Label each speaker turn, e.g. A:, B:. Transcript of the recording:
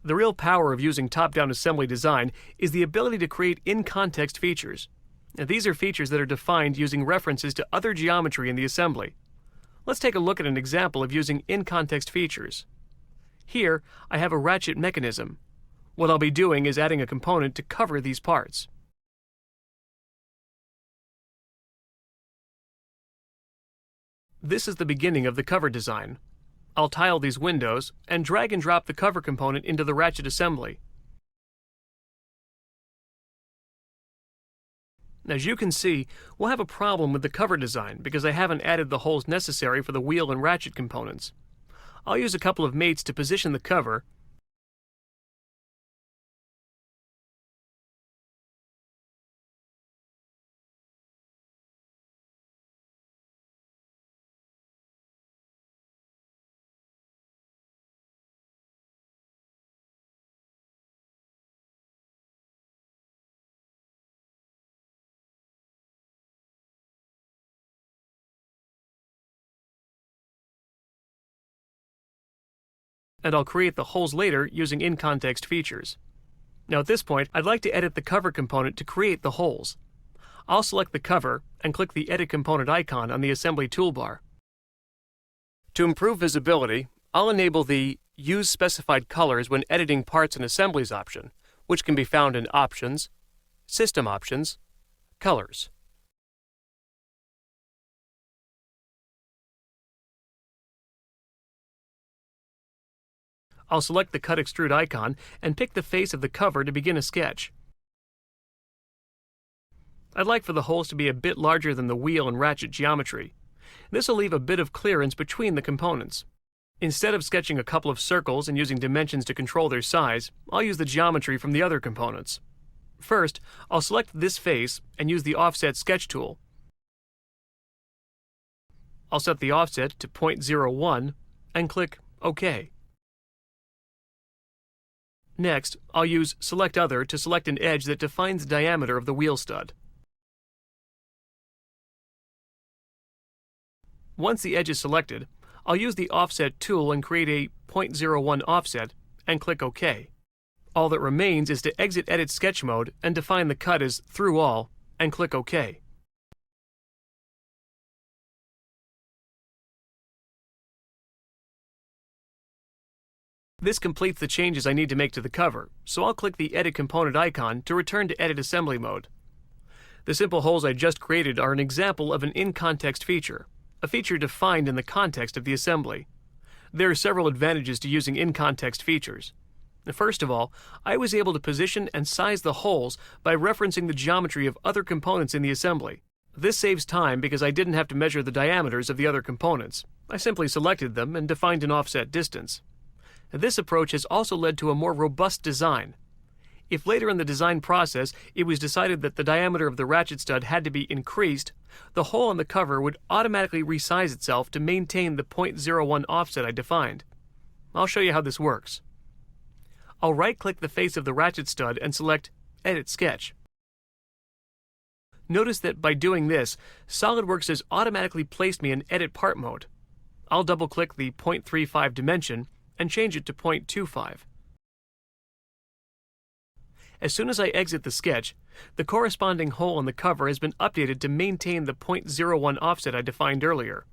A: The real power of using top-down assembly design is the ability to create in-context features. Now, these are features that are defined using references to other geometry in the assembly. Let's take a look at an example of using in-context features. Here, I have a ratchet mechanism. What I'll be doing is adding a component to cover these parts. This is the beginning of the cover design. I'll tile these windows and drag and drop the cover component into the ratchet assembly. As you can see, we'll have a problem with the cover design because I haven't added the holes necessary for the wheel and ratchet components. I'll use a couple of mates to position the cover . And I'll create the holes later using in-context features. Now at this point, I'd like to edit the cover component to create the holes. I'll select the cover and click the Edit Component icon on the Assembly toolbar. To improve visibility, I'll enable the Use Specified Colors when editing parts and assemblies option, which can be found in Options, System Options, Colors. I'll select the Cut Extrude icon and pick the face of the cover to begin a sketch. I'd like for the holes to be a bit larger than the wheel and ratchet geometry. This will leave a bit of clearance between the components. Instead of sketching a couple of circles and using dimensions to control their size, I'll use the geometry from the other components. First, I'll select this face and use the Offset Sketch tool. I'll set the offset to 0.01 and click OK. Next, I'll use Select Other to select an edge that defines the diameter of the wheel stud. Once the edge is selected, I'll use the Offset tool and create a 0.01 offset and click OK. All that remains is to exit Edit Sketch Mode and define the cut as Through All and click OK. This completes the changes I need to make to the cover, so I'll click the Edit Component icon to return to Edit Assembly mode. The simple holes I just created are an example of an in-context feature, a feature defined in the context of the assembly. There are several advantages to using in-context features. First of all, I was able to position and size the holes by referencing the geometry of other components in the assembly. This saves time because I didn't have to measure the diameters of the other components. I simply selected them and defined an offset distance. This approach has also led to a more robust design. If later in the design process it was decided that the diameter of the ratchet stud had to be increased, the hole on the cover would automatically resize itself to maintain the 0.01 offset I defined. I'll show you how this works. I'll right-click the face of the ratchet stud and select Edit Sketch. Notice that by doing this, SOLIDWORKS has automatically placed me in Edit Part mode. I'll double-click the 0.35 dimension and change it to 0.25. As soon as I exit the sketch, the corresponding hole on the cover has been updated to maintain the 0.01 offset I defined earlier.